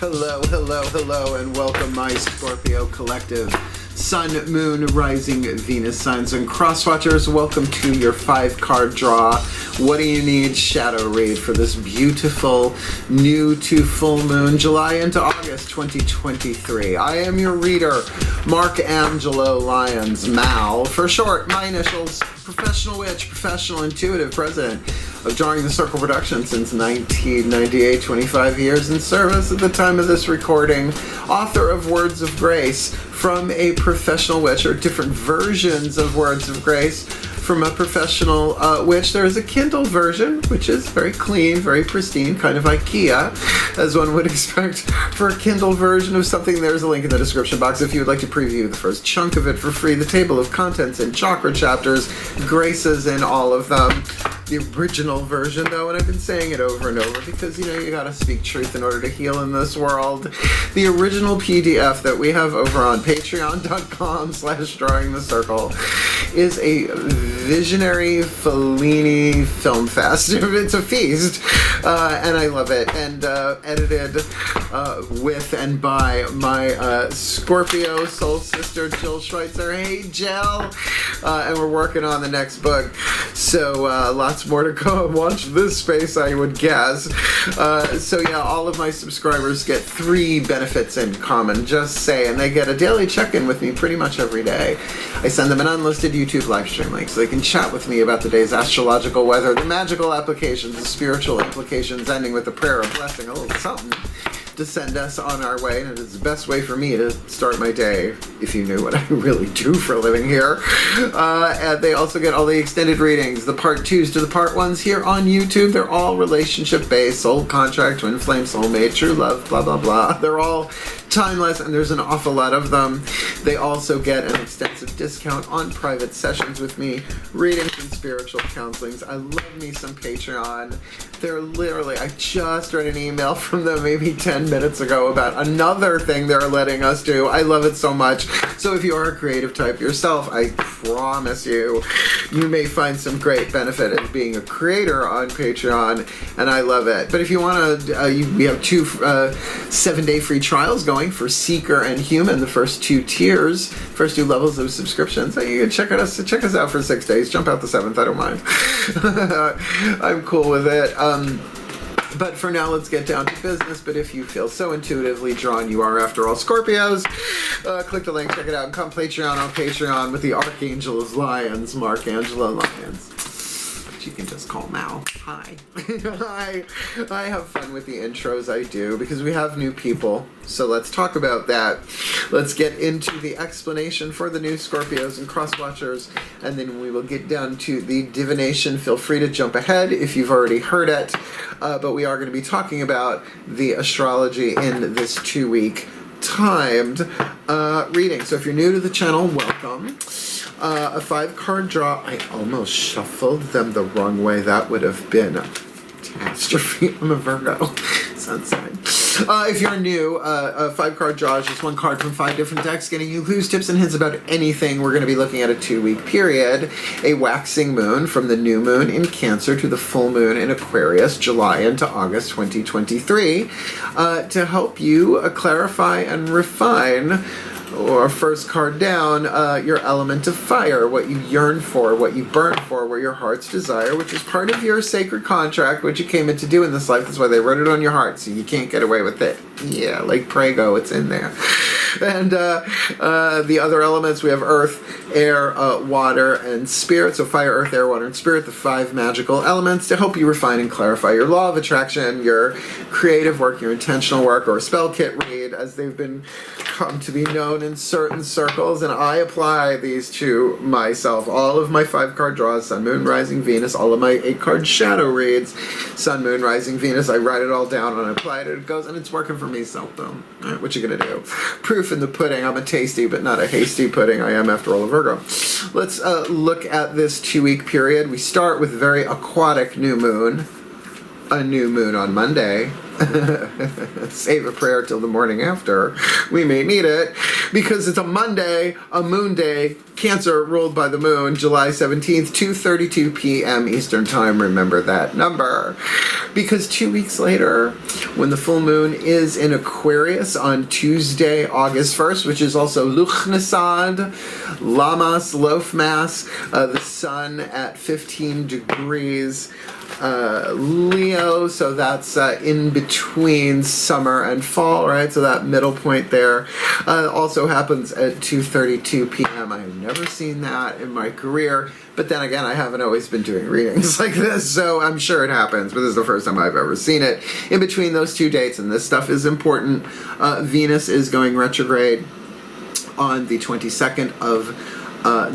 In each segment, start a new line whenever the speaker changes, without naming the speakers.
Hello, hello, hello, and welcome, my Scorpio collective. Sun, Moon, Rising, Venus signs, and crosswatchers. Welcome to your 5-card draw. What do you need? Shadow read for this beautiful new to full moon, July into August 2023. I am your reader, Mark Angelo Lyons, Mal. For short, my initials, professional witch, professional intuitive, president of Drawing the Circle Production since 1998, 25 years in service at the time of this recording, author of Words of Grace from a professional witch, or different versions of Words of Grace from a professional witch. There is a Kindle version, which is very clean, very pristine, kind of IKEA, as one would expect for a Kindle version of something. There's a link in the description box if you would like to preview the first chunk of it for free. The table of contents and chakra chapters, graces in all of them. The original version, though, and I've been saying it over and over because, you know, you gotta speak truth in order to heal in this world. The original PDF that we have over on patreon.com/drawingthecircle is a visionary Fellini film fest. It's a feast, and I love it. And edited with and by my Scorpio soul sister, Jill Schweitzer. Hey, Jill! And we're working on the next book, so lots more to go. Watch this space, I would guess. So yeah, all of my subscribers get 3 benefits in common, just say, and they get a daily check-in with me pretty much every day. I send them an unlisted YouTube live stream link so they can chat with me about the day's astrological weather, the magical applications, the spiritual implications, ending with a prayer, a blessing, a little something to send us on our way. And it is the best way for me to start my day, if you knew what I really do for a living here. And they also get all the extended readings, the part 2s to the part 1s here on YouTube. They're all relationship based, soul contract, twin flame, soulmate, true love, blah blah blah. They're all timeless, and there's an awful lot of them. They also get an extensive discount on private sessions with me, readings and spiritual counselings. I love me some Patreon. They're literally, I just read an email from them maybe 10 minutes ago about another thing they're letting us do. I love it so much. So if you are a creative type yourself, I promise you may find some great benefit in being a creator on Patreon, and I love it. But if you want to, we have 2 7-day free trials going for Seeker and Human, the first 2 tiers, first 2 levels of subscription. So you can check us out for 6 days. Jump out the 7th, I don't mind. I'm cool with it. But for now, let's get down to business. But if you feel so intuitively drawn, you are, after all, Scorpios, click the link, check it out, and come Patreon on Patreon with the Archangel of Lyons, Mark Angelo Lyons. You can just call Mal. Hi. I have fun with the intros I do because we have new people. So let's talk about that. Let's get into the explanation for the new Scorpios and crosswatchers, and then we will get down to the divination. Feel free to jump ahead if you've already heard it. But we are going to be talking about the astrology in this 2-week timed reading. So if you're new to the channel, welcome. A 5-card draw. I almost shuffled them the wrong way. That would have been a catastrophe. I'm a Virgo. Sun sign. If you're new, a 5-card draw is just 1 card from 5 different decks, getting you clues, tips, and hints about anything. We're going to be looking at a 2-week period, a waxing moon from the new moon in Cancer to the full moon in Aquarius, July into August 2023, to help you clarify and refine, or first card down, your element of fire, what you yearn for, what you burn for, what your heart's desire, which is part of your sacred contract, what you came in to do in this life. That's why they wrote it on your heart, so you can't get away with it. Yeah, like Prego, it's in there. And the other elements, we have earth, air, water, and spirit. So fire, earth, air, water, and spirit, the 5 magical elements to help you refine and clarify your law of attraction, your creative work, your intentional work, or spell kit read, as they've been come to be known in certain circles. And I apply these to myself. All of my 5-card draws, Sun, Moon, Rising, Venus, all of my 8-card shadow reads, Sun, Moon, Rising, Venus, I write it all down and I apply it, it goes, and it's working for me, so boom. All right, what you gonna do? Proof in the pudding. I'm a tasty but not a hasty pudding. I am, after all, a Virgo. Let's look at this 2-week period. We start with a very aquatic new moon. A new moon on Monday. Save a prayer till the morning after. We may need it because it's a Monday, a moon day, Cancer, ruled by the moon, July 17th, 2:32 p.m. Eastern Time. Remember that number. Because 2 weeks later, when the full moon is in Aquarius on Tuesday, August 1st, which is also Luchnesad, Lamas, Lofmas, the sun at 15 degrees, Leo, so that's in between summer and fall, right? So that middle point there also happens at 2:32 p.m. I've never seen that in my career, but then again, I haven't always been doing readings like this, so I'm sure it happens, but this is the first time I've ever seen it. In between those two dates, and this stuff is important, Venus is going retrograde on the 22nd of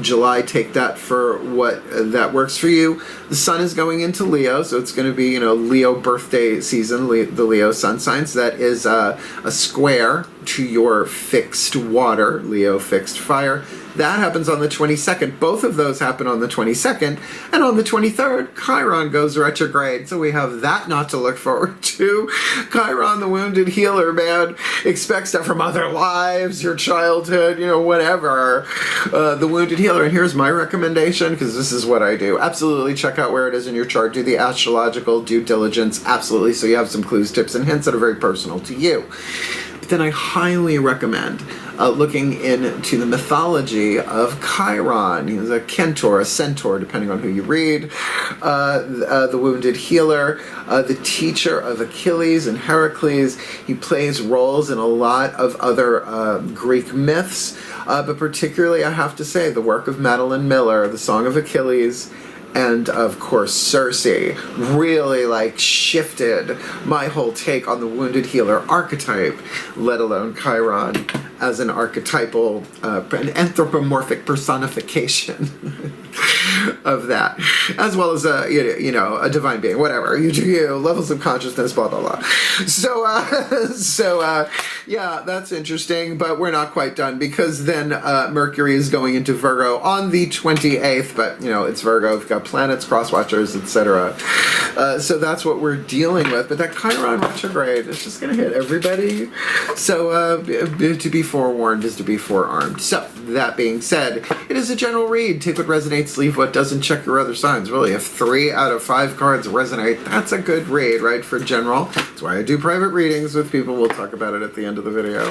July. Take that for what that works for you. The sun is going into Leo, so it's going to be, Leo birthday season, the Leo sun signs. That is a square to your fixed water, Leo fixed fire. That happens on the 22nd. Both of those happen on the 22nd. And on the 23rd, Chiron goes retrograde. So we have that not to look forward to. Chiron, the wounded healer, man. Expect stuff from other lives, your childhood, whatever. The wounded healer. And here's my recommendation, because this is what I do. Absolutely check out where it is in your chart. Do the astrological due diligence. Absolutely. So you have some clues, tips, and hints that are very personal to you. But then I highly recommend looking into the mythology of Chiron. He was a Centaur, a Centaur, depending on who you read. The wounded healer, the teacher of Achilles and Heracles. He plays roles in a lot of other Greek myths, but particularly, I have to say, the work of Madeline Miller, The Song of Achilles, and of course Circe really shifted my whole take on the wounded healer archetype, let alone Chiron as an archetypal, an anthropomorphic personification of that, as well as a divine being, whatever you do, levels of consciousness, blah blah blah. So yeah, that's interesting, but we're not quite done, because then Mercury is going into Virgo on the 28th, but it's Virgo, we've got planets, cross watchers, etc. So that's what we're dealing with. But that Chiron retrograde is just going to hit everybody. So to be forewarned is to be forearmed. So that being said, it is a general read. Take what resonates, leave what doesn't. Check your other signs. Really, if 3 out of 5 cards resonate, that's a good read, right? For general. That's why I do private readings with people. We'll talk about it at the end of the video.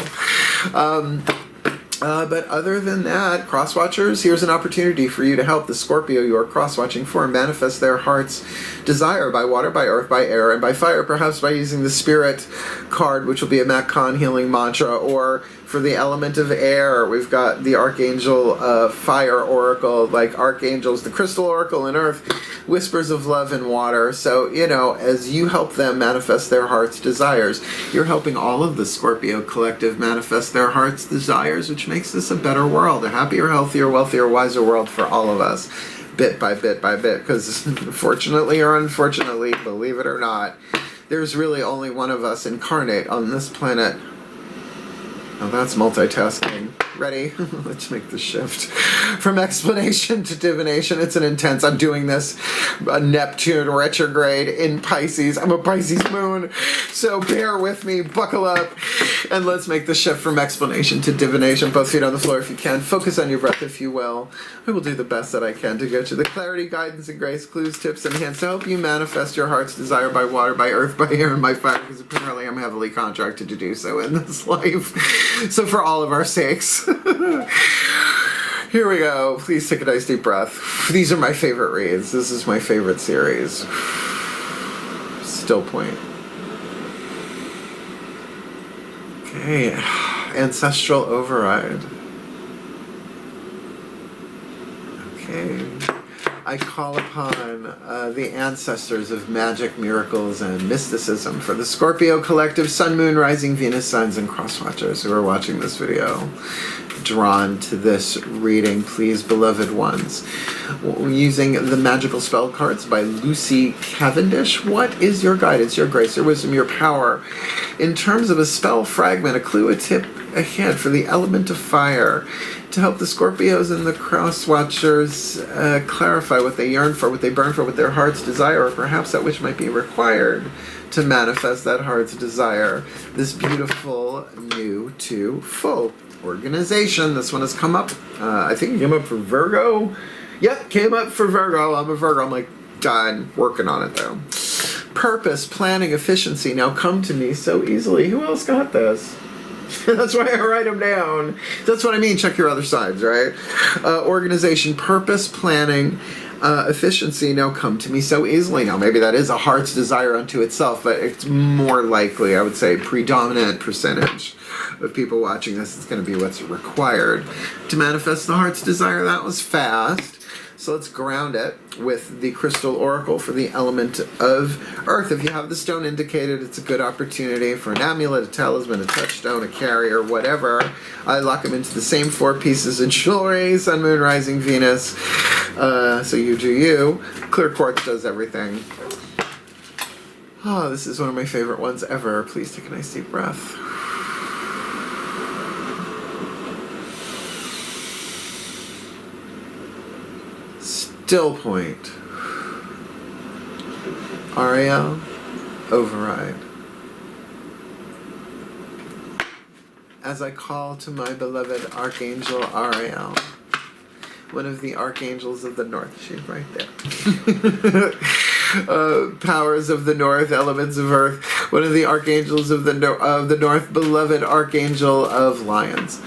But other than that, cross-watchers, here's an opportunity for you to help the Scorpio you are cross-watching for manifest their heart's desire by water, by earth, by air, and by fire, perhaps by using the Spirit card, which will be a Matt Kahn healing mantra, or for the element of air, we've got the Archangel Fire Oracle, like Archangels, the Crystal Oracle in Earth, Whispers of Love in Water. So, as you help them manifest their heart's desires, you're helping all of the Scorpio collective manifest their heart's desires, which makes this a better world, a happier, healthier, wealthier, wiser world for all of us, bit by bit by bit, because fortunately or unfortunately, believe it or not, there's really only one of us incarnate on this planet. Oh, that's multitasking. Ready? Let's make the shift. From explanation to divination. It's an intense. I'm doing this. Neptune retrograde in Pisces. I'm a Pisces moon. So bear with me. Buckle up. And let's make the shift from explanation to divination. Both feet on the floor if you can. Focus on your breath if you will. I will do the best that I can to get you the clarity, guidance, and grace, clues, tips, and hints to help you manifest your heart's desire by water, by earth, by air, and by fire. Because apparently I'm heavily contracted to do so in this life. So for all of our sakes. Here we go. Please take a nice deep breath. These are my favorite reads. This is my favorite series. Still point. Okay. Ancestral override. Okay. I call upon the ancestors of magic, miracles, and mysticism for the Scorpio collective, Sun, Moon, Rising, Venus, signs, and cross-watchers who are watching this video, drawn to this reading, please, beloved ones. Using the magical spell cards by Lucy Cavendish. What is your guidance, your grace, your wisdom, your power? In terms of a spell fragment, a clue, a tip, a hint for the element of fire, to help the Scorpios and the cross-watchers clarify what they yearn for, what they burn for, what their hearts desire, or perhaps that which might be required to manifest that heart's desire. This beautiful new to full. Organization. This one has come up. I think it came up for Virgo. Yep, came up for Virgo. I'm a Virgo. I'm like, done working on it though. Purpose, planning, efficiency now come to me so easily. Who else got this? That's why I write them down. That's what I mean. Check your other sides, right? Organization, purpose, planning, efficiency now come to me so easily. Now, maybe that is a heart's desire unto itself, but it's more likely, I would say, predominant percentage of people watching this is going to be what's required to manifest the heart's desire. That was fast. So let's ground it with the crystal oracle for the element of earth. If you have the stone indicated, it's a good opportunity for an amulet, a talisman, a touchstone, a carrier, whatever. I lock them into the same 4 pieces of jewelry, sun, moon, rising, Venus. So you do you. Clear quartz does everything. Oh, this is one of my favorite ones ever. Please take a nice deep breath. Still point. Ariel, override. As I call to my beloved Archangel Ariel, one of the archangels of the north. She's right there. Powers of the north, elements of earth. One of the archangels of the north, beloved Archangel of Lyons.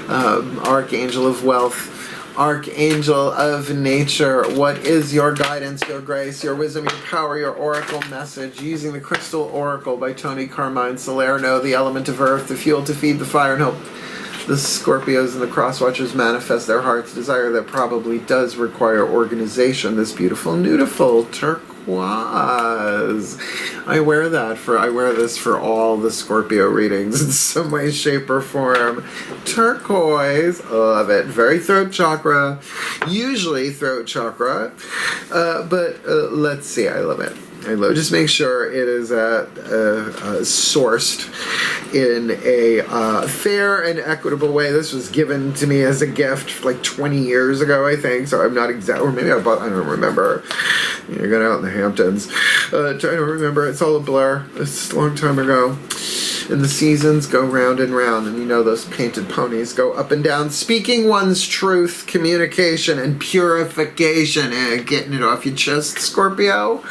Archangel of wealth. Archangel of nature, what is your guidance, your grace, your wisdom, your power, your oracle message? Using the Crystal Oracle by Tony Carmine Salerno, the element of earth, the fuel to feed the fire and help the Scorpios and the Crosswatchers manifest their heart's desire that probably does require organization. This beautiful, nudiful turquoise. I wear this for all the Scorpio readings in some way, shape, or form. Turquoise, I love it. Very throat chakra, usually throat chakra, but let's see, I love it. Just make sure it is sourced in a fair and equitable way. This was given to me as a gift like 20 years ago, I think. So I'm not exact, or maybe I don't remember. You got out in the Hamptons. Trying to remember. It's all a blur. It's a long time ago. And the seasons go round and round, and you know those painted ponies go up and down. Speaking one's truth, communication, and purification. Getting it off your chest, Scorpio.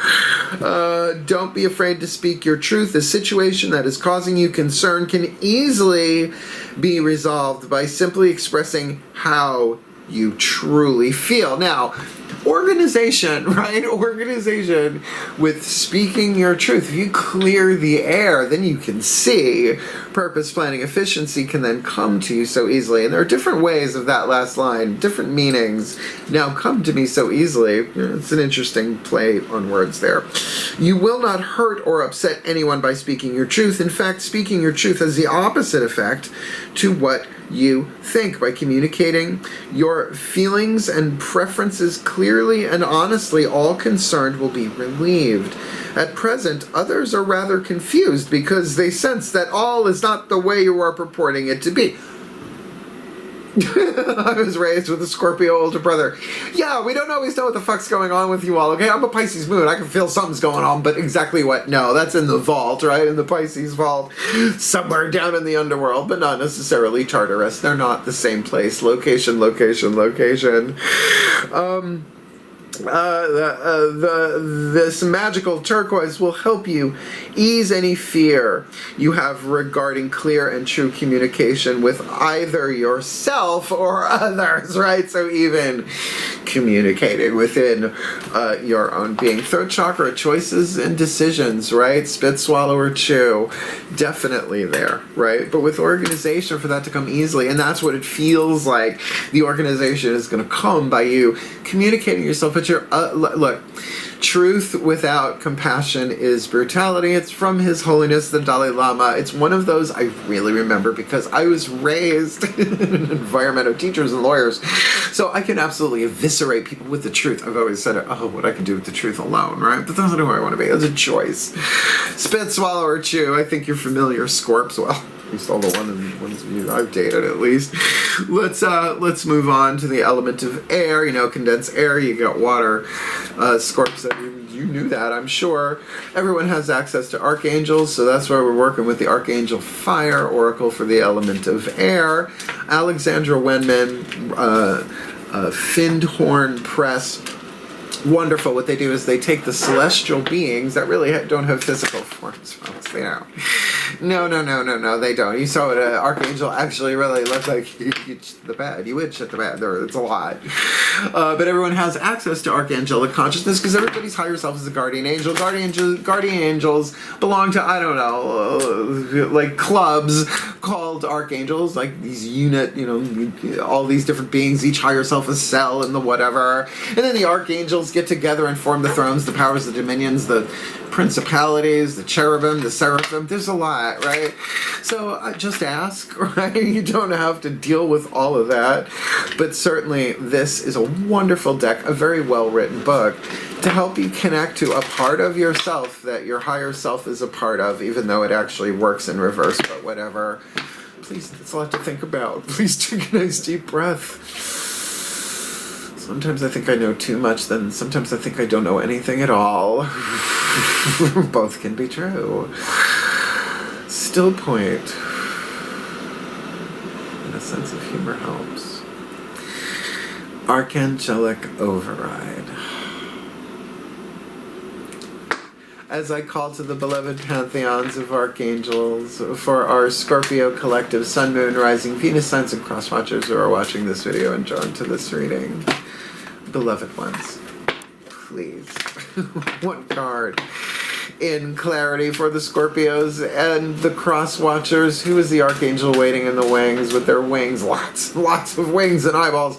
Don't be afraid to speak your truth. The situation that is causing you concern can easily be resolved by simply expressing how you truly feel. Now, organization, right? Organization with speaking your truth. If you clear the air, then you can see. Purpose, planning, efficiency can then come to you so easily. And there are different ways of that last line, different meanings. Now come to me so easily. It's an interesting play on words there. You will not hurt or upset anyone by speaking your truth. In fact, speaking your truth has the opposite effect to what you think. By communicating your feelings and preferences clearly and honestly, all concerned will be relieved. At present, others are rather confused because they sense that all is not the way you are purporting it to be. I was raised with a Scorpio older brother. Yeah, we don't always know what the fuck's going on with you all, okay? I'm a Pisces moon. I can feel something's going on, but exactly what? No, that's in the vault, right? In the Pisces vault. Somewhere down in the underworld, but not necessarily Tartarus. They're not the same place. Location, location, location. This magical turquoise will help you ease any fear you have regarding clear and true communication with either yourself or others, right? So even communicating within your own being. Throat chakra, choices and decisions, right? Spit, swallow, or chew. Definitely there, right? But with organization, for that to come easily, and that's what it feels like the organization is going to come by you communicating yourself. But your look, truth without compassion is brutality. It's from His Holiness the Dalai Lama. It's one of those I really remember because I was raised in an environment of teachers and lawyers, so I can absolutely eviscerate people with the truth. I've always said, oh, what I can do with the truth alone, right? But that's not who I want to be. It's a choice. Spit, swallow, or chew. I think you're familiar, Scorps. Well, at least all the ones I've dated, at least. Let's move on to the element of air. You know, condensed air. You got water. Scorps said you knew that, I'm sure. Everyone has access to archangels, so that's why we're working with the Archangel Fire Oracle for the element of air. Alexandra Wenman, Findhorn Press. Wonderful. What they do is they take the celestial beings that really don't have physical forms. They don't. No, they don't. You saw what an archangel actually really looked like. You shit the bed. You would shit the bed. It's a lot. But everyone has access to archangelic consciousness because everybody's higher self is a guardian angel. Guardian angels belong to, I don't know, like clubs called archangels, like these all these different beings, each higher self a cell in the whatever. And then the archangels get together and form the thrones, the powers, the dominions, the principalities, the cherubim, the seraphim. There's a lot, right? So just ask, right? You don't have to deal with all of that. But certainly this is a wonderful deck, a very well-written book to help you connect to a part of yourself that your higher self is a part of, even though it actually works in reverse, but whatever. Please, it's a lot to think about. Please take a nice deep breath. Sometimes I think I know too much, then sometimes I think I don't know anything at all. Both can be true. Still point. And a sense of humor helps. Archangelic override. As I call to the beloved pantheons of archangels for our Scorpio collective Sun, Moon, Rising, Venus signs and cross watchers who are watching this video and drawn to this reading. Beloved ones, please, one card in clarity for the Scorpios and the cross watchers. Who is the archangel waiting in the wings with their wings, lots of wings and eyeballs,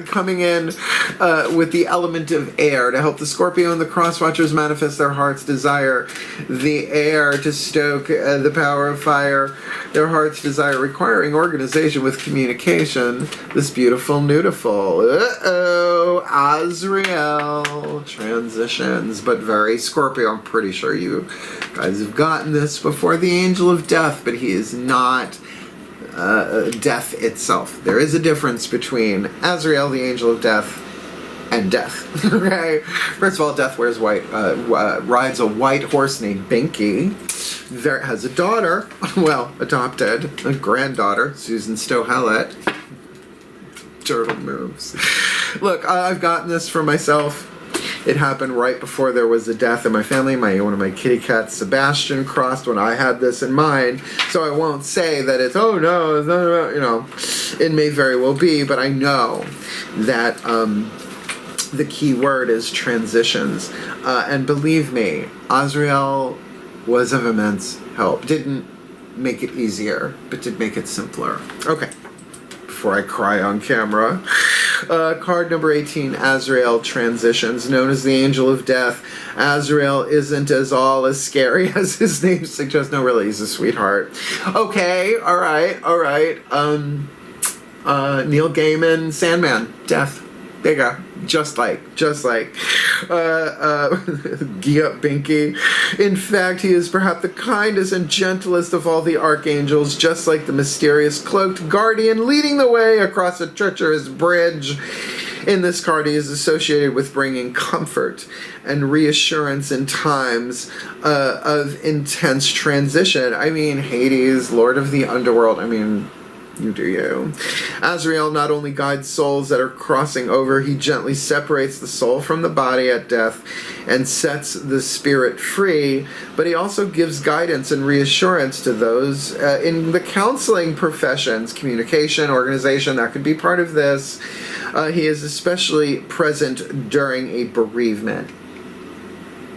coming in with the element of air to help the Scorpio and the cross watchers manifest their heart's desire, the air to stoke the power of fire, their heart's desire, requiring organization with communication. This beautiful Azrael transitions, but very Scorpio. I'm pretty sure you guys have gotten this before. The angel of death, but he is not death itself. There is a difference between Azrael, the angel of death, and death. Okay. First of all, death wears white, rides a white horse named Binky. There has a daughter, well, adopted, a granddaughter, Susan Stohellett. Turtle moves. Look, I've gotten this for myself. It happened right before there was a death in my family. One of my kitty cats, Sebastian, crossed when I had this in mind. So I won't say that it's, oh no, it may very well be, but I know that the key word is transitions. And believe me, Azrael was of immense help. Didn't make it easier, but did make it simpler. Okay. Before I cry on camera. Card number 18, Azrael transitions. Known as the Angel of Death, Azrael isn't as scary as his name suggests. No, really, he's a sweetheart. Okay, all right. Neil Gaiman, Sandman, death. There you go. Just like Binky. In fact, he is perhaps the kindest and gentlest of all the archangels, just like the mysterious cloaked guardian leading the way across a treacherous bridge. In this card, he is associated with bringing comfort and reassurance in times of intense transition. I mean, Hades, Lord of the Underworld, you do you. Azrael not only guides souls that are crossing over, he gently separates the soul from the body at death and sets the spirit free, but he also gives guidance and reassurance to those in the counseling professions, communication, organization, that could be part of this. He is especially present during a bereavement.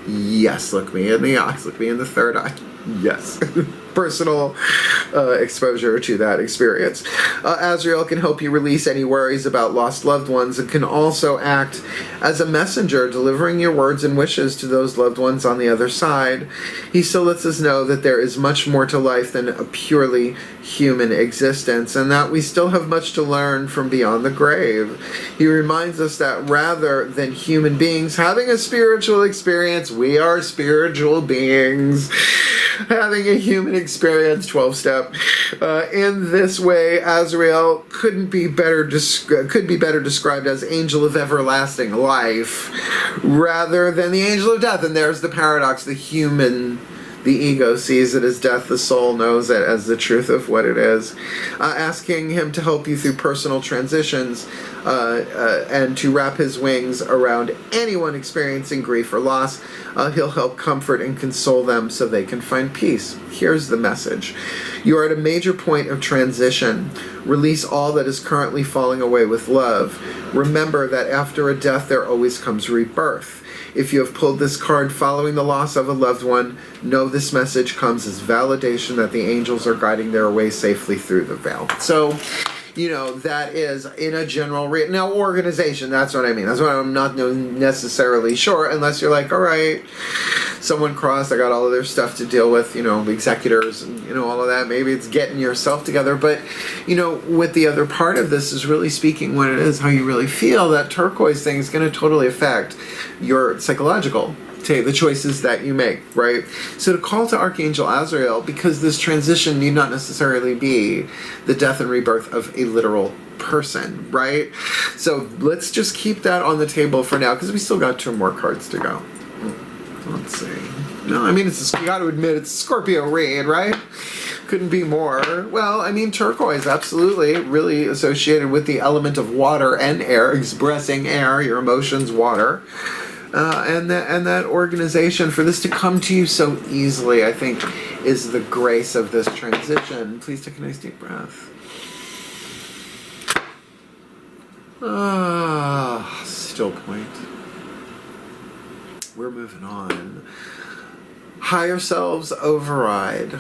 Yes, look me in the eyes, look me in the third eye. Yes. Personal exposure to that experience. Azrael can help you release any worries about lost loved ones and can also act as a messenger, delivering your words and wishes to those loved ones on the other side. He still lets us know that there is much more to life than a purely human existence, and that we still have much to learn from beyond the grave. He reminds us that rather than human beings having a spiritual experience, we are spiritual beings having a human experience, 12-step. In this way, Azrael could be better described as angel of everlasting life rather than the angel of death. And there's the paradox. The human The ego sees it as death. The soul knows it as the truth of what it is. Asking him to help you through personal transitions and to wrap his wings around anyone experiencing grief or loss. He'll help comfort and console them so they can find peace. Here's the message. You are at a major point of transition. Release all that is currently falling away with love. Remember that after a death, there always comes rebirth. If you have pulled this card following the loss of a loved one, know this message comes as validation that the angels are guiding their way safely through the veil. So, you know, that is in a general now organization, that's what I mean. That's what I'm not necessarily sure, unless you're like, all right, someone crossed, I got all of their stuff to deal with, you know, executors and, you know, all of that. Maybe it's getting yourself together. But, you know, with the other part of this is really speaking what it is, how you really feel. That turquoise thing is going to totally affect your psychological, the choices that you make, right? So to call to Archangel Azrael, because this transition need not necessarily be the death and rebirth of a literal person, right? So let's just keep that on the table for now, because we still got 2 more cards to go. Let's see. No, I mean, you got to admit, it's a Scorpio read, right? Couldn't be more. Well, I mean, turquoise, absolutely, really associated with the element of water and air, expressing air, your emotions, water. And that organization, for this to come to you so easily, I think, is the grace of this transition. Please take a nice deep breath. Still point. We're moving on. Higher selves override.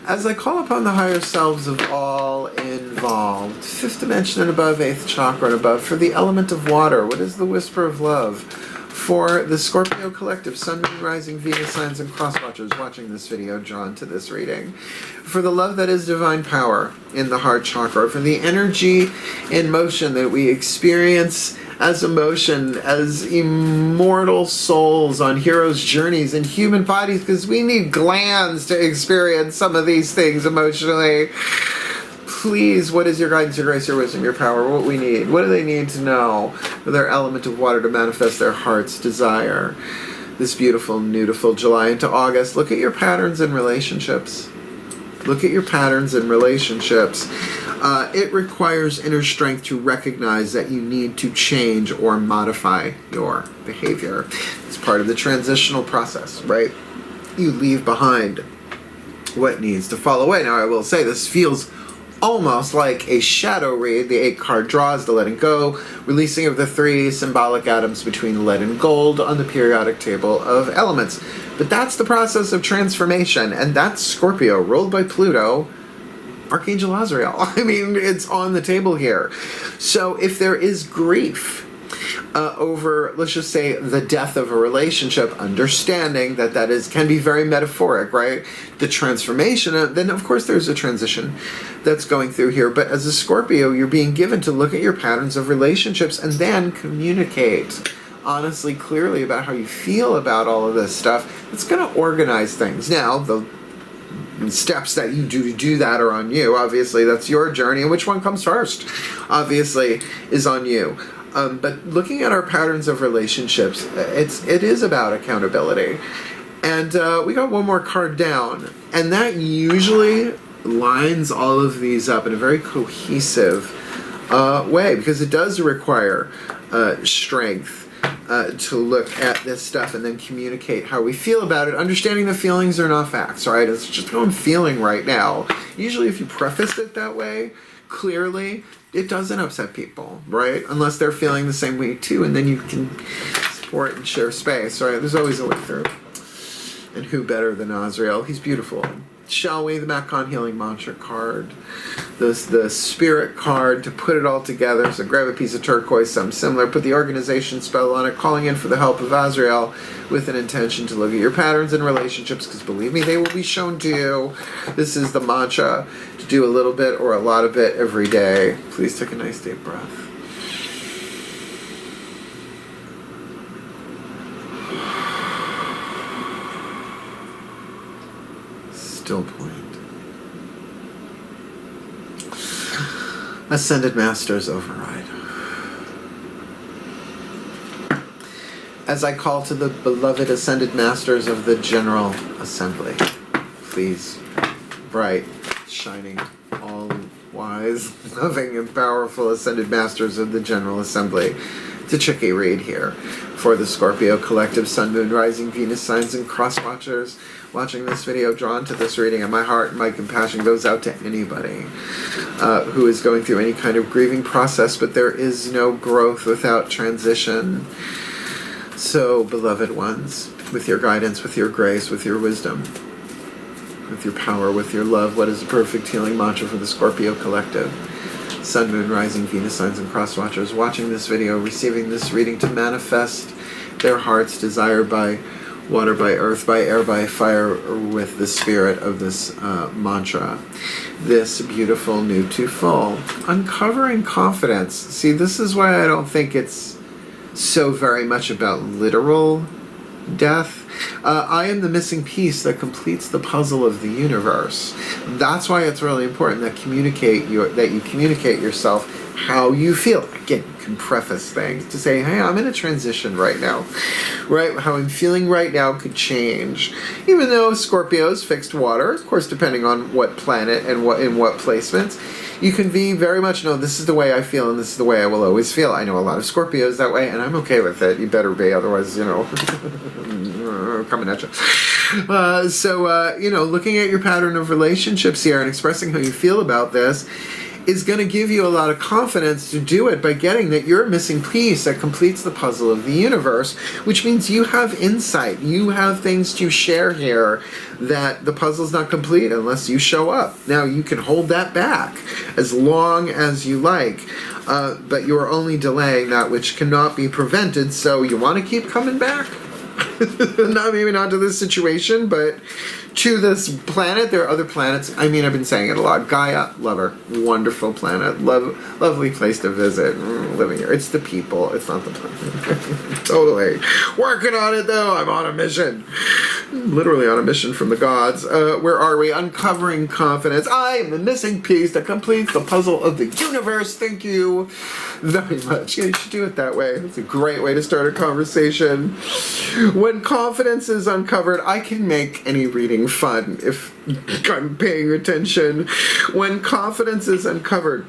As I call upon the higher selves of all involved, 5th dimension and above, 8th chakra and above, for the element of water, what is the whisper of love? For the Scorpio collective, Sun, Moon, Rising, Venus signs, and cross-watchers watching this video drawn to this reading. For the love that is divine power in the heart chakra. For the energy in motion that we experience as emotion, as immortal souls on heroes' journeys in human bodies, because we need glands to experience some of these things emotionally. Please, what is your guidance, your grace, your wisdom, your power, what we need? What do they need to know for their element of water to manifest their heart's desire? This beautiful, beautiful July into August. Look at your patterns in relationships. Look at your patterns in relationships. It requires inner strength to recognize that you need to change or modify your behavior. It's part of the transitional process, right? You leave behind what needs to fall away. Now, I will say this feels almost like a shadow read. The 8 card draws, the letting go, releasing of the 3 symbolic atoms between lead and gold on the periodic table of elements. But that's the process of transformation, and that's Scorpio, ruled by Pluto, Archangel Azrael. I mean, it's on the table here. So if there is grief over, let's just say, the death of a relationship, understanding that can be very metaphoric, right? The transformation, then of course there's a transition that's going through here. But as a Scorpio, you're being given to look at your patterns of relationships and then communicate honestly, clearly about how you feel about all of this stuff. It's going to organize things. Now, the steps that you do to do that are on you. Obviously, that's your journey, and which one comes first, obviously, is on you. But looking at our patterns of relationships, it is about accountability. And we got one more card down, and that usually lines all of these up in a very cohesive way, because it does require strength to look at this stuff and then communicate how we feel about it, understanding the feelings are not facts, right? It's just how I'm feeling right now. Usually if you preface it that way, clearly, it doesn't upset people, right? Unless they're feeling the same way too, and then you can support and share space, right? There's always a way through. And who better than Azrael? He's beautiful. Shall we? The Macon Healing Mantra card. The Spirit card to put it all together. So grab a piece of turquoise, something similar. Put the organization spell on it, calling in for the help of Azrael with an intention to look at your patterns and relationships, because believe me, they will be shown to you. This is the mantra to do a little bit or a lot of it every day. Please take a nice deep breath. Still point. Ascended Masters override. as I call to the beloved ascended masters of the General Assembly, please, bright, shining, all-wise, loving, and powerful ascended masters of the General Assembly, to Chicky Reed here for the Scorpio Collective Sun, Moon, Rising, Venus signs, and cross watchers watching this video, drawn to this reading, and my heart and my compassion goes out to anybody who is going through any kind of grieving process, but there is no growth without transition. So, beloved ones, with your guidance, with your grace, with your wisdom, with your power, with your love, what is the perfect healing mantra for the Scorpio Collective? Sun, Moon, Rising, Venus signs, and cross watchers watching this video, receiving this reading, to manifest their heart's desire by water, by earth, by air, by fire, with the spirit of this mantra. This beautiful new to full. Uncovering confidence. See, this is why I don't think it's so very much about literal death. I am the missing piece that completes the puzzle of the universe. That's why it's really important that you communicate yourself how you feel. Again, you can preface things to say, hey, I'm in a transition right now. Right? How I'm feeling right now could change. Even though Scorpio is fixed water, of course, depending on what planet and in what placements, you can be very much, no, this is the way I feel and this is the way I will always feel. I know a lot of Scorpios that way, and I'm okay with it. You better be, otherwise, you know, coming at you. Looking at your pattern of relationships here and expressing how you feel about this is going to give you a lot of confidence to do it by getting that you're a missing piece that completes the puzzle of the universe, which means you have insight. You have things to share here that the puzzle's not complete unless you show up. Now, you can hold that back as long as you like, but you are only delaying that which cannot be prevented, so you want to keep coming back. Maybe not to this situation, but to this planet. There are other planets. I mean, I've been saying it a lot. Gaia, love her. Wonderful planet. Lovely place to visit. Living here. It's the people. It's not the planet. Totally. Working on it, though. I'm on a mission. Literally on a mission from the gods. Where are we? Uncovering confidence. I am the missing piece that completes the puzzle of the universe. Thank you very much. Yeah, you should do it that way. It's a great way to start a conversation. When confidence is uncovered, I can make any reading fun if I'm paying attention. When confidence is uncovered,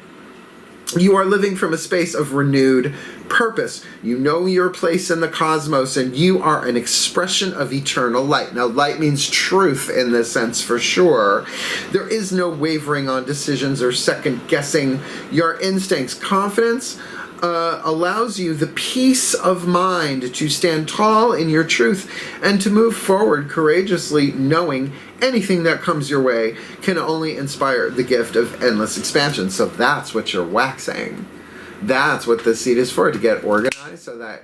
you are living from a space of renewed purpose. You know your place in the cosmos, and you are an expression of eternal light. Now, light means truth in this sense for sure. There is no wavering on decisions or second-guessing your instincts. Confidence allows you the peace of mind to stand tall in your truth and to move forward courageously, knowing anything that comes your way can only inspire the gift of endless expansion. So that's what you're waxing. That's what the seed is for, to get organized so that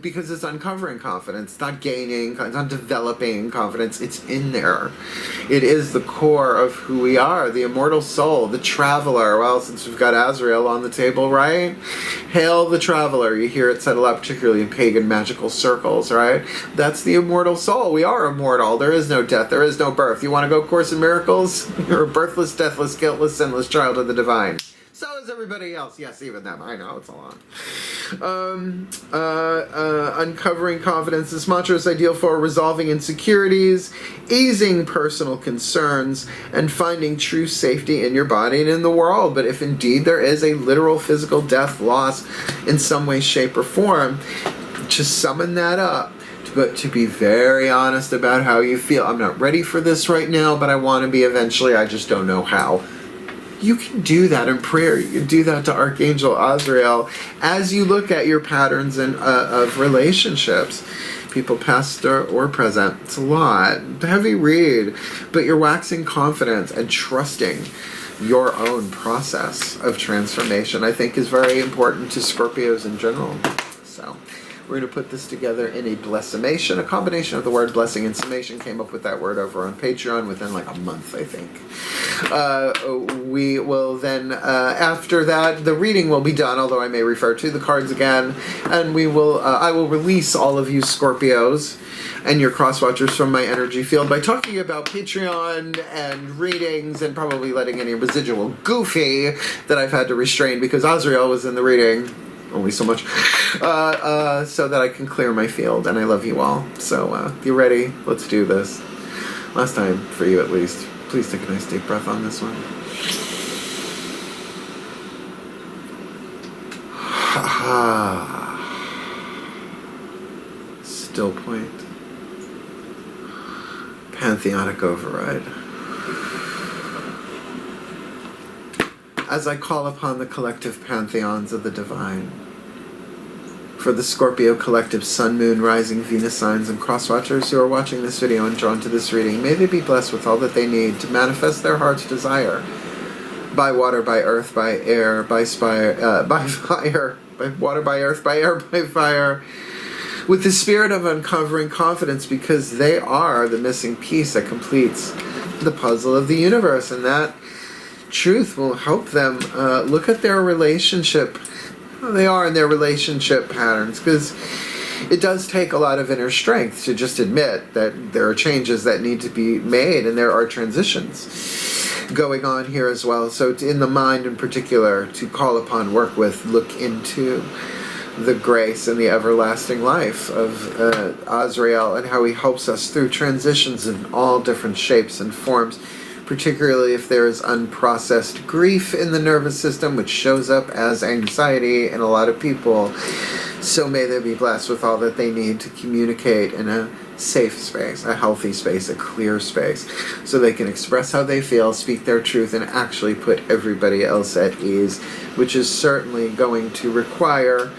because it's uncovering confidence, not gaining, it's not developing confidence, it's in there. It is the core of who we are, the immortal soul, the traveler. Well, since we've got Azrael on the table, right? Hail the traveler. You hear it said a lot, particularly in pagan magical circles, right? That's the immortal soul. We are immortal. There is no death. There is no birth. You want to go Course in Miracles? You're a birthless, deathless, guiltless, sinless child of the divine. So is everybody else. Yes, even them. I know, it's a lot. Uncovering confidence. This mantra is ideal for resolving insecurities, easing personal concerns, and finding true safety in your body and in the world. But if indeed there is a literal physical death, loss in some way, shape, or form, just summon that up. But to be very honest about how you feel. I'm not ready for this right now, but I want to be eventually. I just don't know how. You can do that in prayer. You can do that to Archangel Azrael as you look at your patterns of relationships. People past or present. It's a lot. Heavy read. But you're waxing confidence and trusting your own process of transformation, I think, is very important to Scorpios in general. So we're going to put this together in a blessimation. A combination of the word blessing and summation. Came up with that word over on Patreon within like a month, I think. We will then, after that, the reading will be done, although I may refer to the cards again, and we will. I will release all of you Scorpios and your crosswatchers from my energy field by talking about Patreon and readings and probably letting any residual goofy that I've had to restrain because Azrael was in the reading. only so much, so that I can clear my field. And I love you all. So you ready? Let's do this. Last time, for you at least. Please take a nice deep breath on this one. Still point. Pantheonic override. As I call upon the collective pantheons of the divine, for the Scorpio collective sun, moon, rising, Venus signs, and cross-watchers who are watching this video and drawn to this reading, may they be blessed with all that they need to manifest their heart's desire. By water, by earth, by air, by fire, by water, by earth, by air, by fire, with the spirit of uncovering confidence, because they are the missing piece that completes the puzzle of the universe, and that truth will help them look at their relationship, how they are in their relationship patterns, because it does take a lot of inner strength to just admit that there are changes that need to be made, and there are transitions going on here as well. So in the mind in particular, to call upon, work with, look into the grace and the everlasting life of Azrael, and how he helps us through transitions in all different shapes and forms, particularly if there is unprocessed grief in the nervous system, which shows up as anxiety in a lot of people. So may they be blessed with all that they need to communicate in a safe space, a healthy space, a clear space, so they can express how they feel, speak their truth, and actually put everybody else at ease, which is certainly going to require,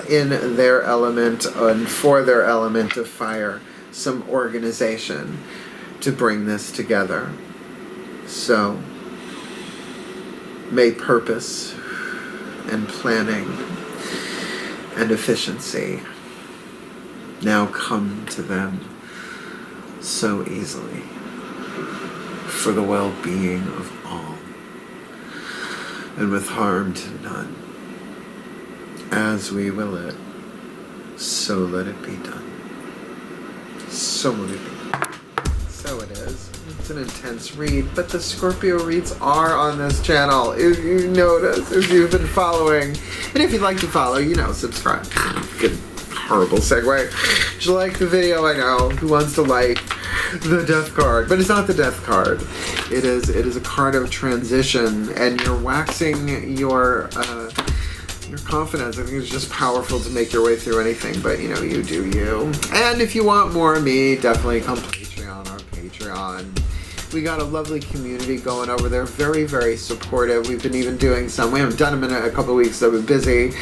in their element and for their element of fire, some organization to bring this together. So may purpose and planning and efficiency now come to them so easily for the well-being of all, and with harm to none. As we will it, so let it be done. So let it be. So it is. It's an intense read, but the Scorpio reads are on this channel. If you notice, if you've been following, and if you'd like to follow, subscribe. Good, horrible segue. Did you like the video? I know. Who wants to like the death card? But it's not the death card. It is a card of transition, and you're waxing your confidence. I think it's just powerful to make your way through anything, but you do you. And if you want more of me, definitely come Patreon, our Patreon. We got a lovely community going over there, very, very supportive. We've been even doing some, we haven't done them in a couple of weeks, so we've been busy,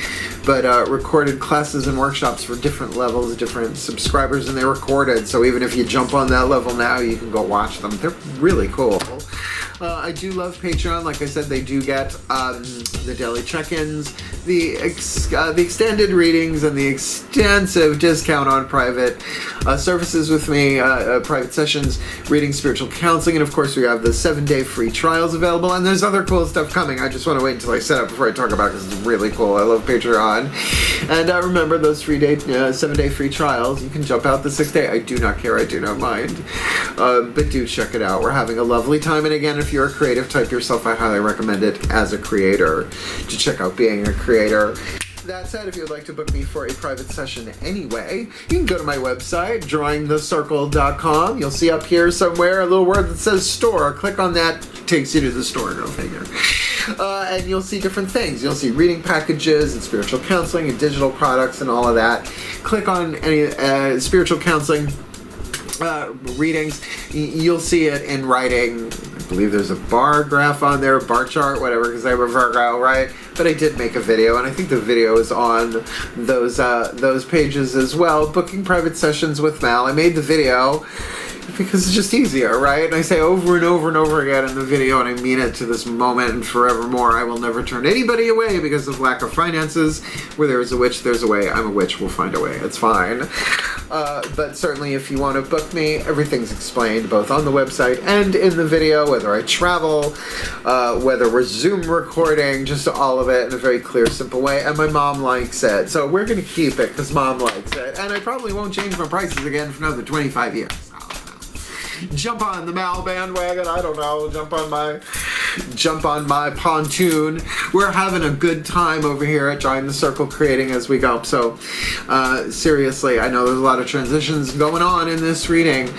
but recorded classes and workshops for different levels, different subscribers, and they're recorded, so even if you jump on that level now, you can go watch them. They're really cool. I do love Patreon. Like I said, they do get the daily check-ins, the extended readings, and the extensive discount on private services with me, private sessions, reading, spiritual counseling, and of course we have the 7-day free trials available, and there's other cool stuff coming. I just want to wait until I set up before I talk about it, because it's really cool. I love Patreon. And remember those 7-day free trials. You can jump out the 6th day. I do not care. I do not mind. But do check it out. We're having a lovely time. And again, if you're a creative type yourself, I highly recommend it as a creator to check out being a creator. That said, if you would like to book me for a private session anyway, you can go to my website, drawingthecircle.com. You'll see up here somewhere a little word that says store. Click on that, takes you to the store, go figure. And you'll see different things. You'll see reading packages and spiritual counseling and digital products and all of that. Click on any spiritual counseling readings. You'll see it in writing. I believe there's a bar graph on there, bar chart, whatever, because I'm a Virgo, right? But I did make a video, and I think the video is on those pages as well. Booking private sessions with Mal. I made the video because it's just easier, right? And I say over and over and over again in the video, and I mean it to this moment and forevermore, I will never turn anybody away because of lack of finances. Where there is a witch, there's a way. I'm a witch, we'll find a way. It's fine. But certainly if you want to book me, everything's explained both on the website and in the video, whether I travel, whether we're Zoom recording, just all of it in a very clear, simple way. And my mom likes it. So we're going to keep it because mom likes it. And I probably won't change my prices again for another 25 years. Jump on the Mal bandwagon, I don't know, jump on my jump on my pontoon. We're having a good time over here at Join the Circle Creating as we go. So seriously, I know there's a lot of transitions going on in this reading,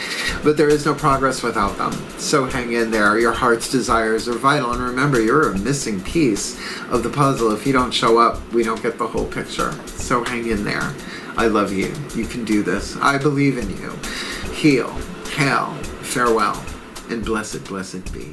but there is no progress without them. So hang in there. Your heart's desires are vital. And remember, you're a missing piece of the puzzle. If you don't show up, we don't get the whole picture. So hang in there. I love you. You can do this. I believe in you. Heal, hail, farewell, and blessed, blessed be.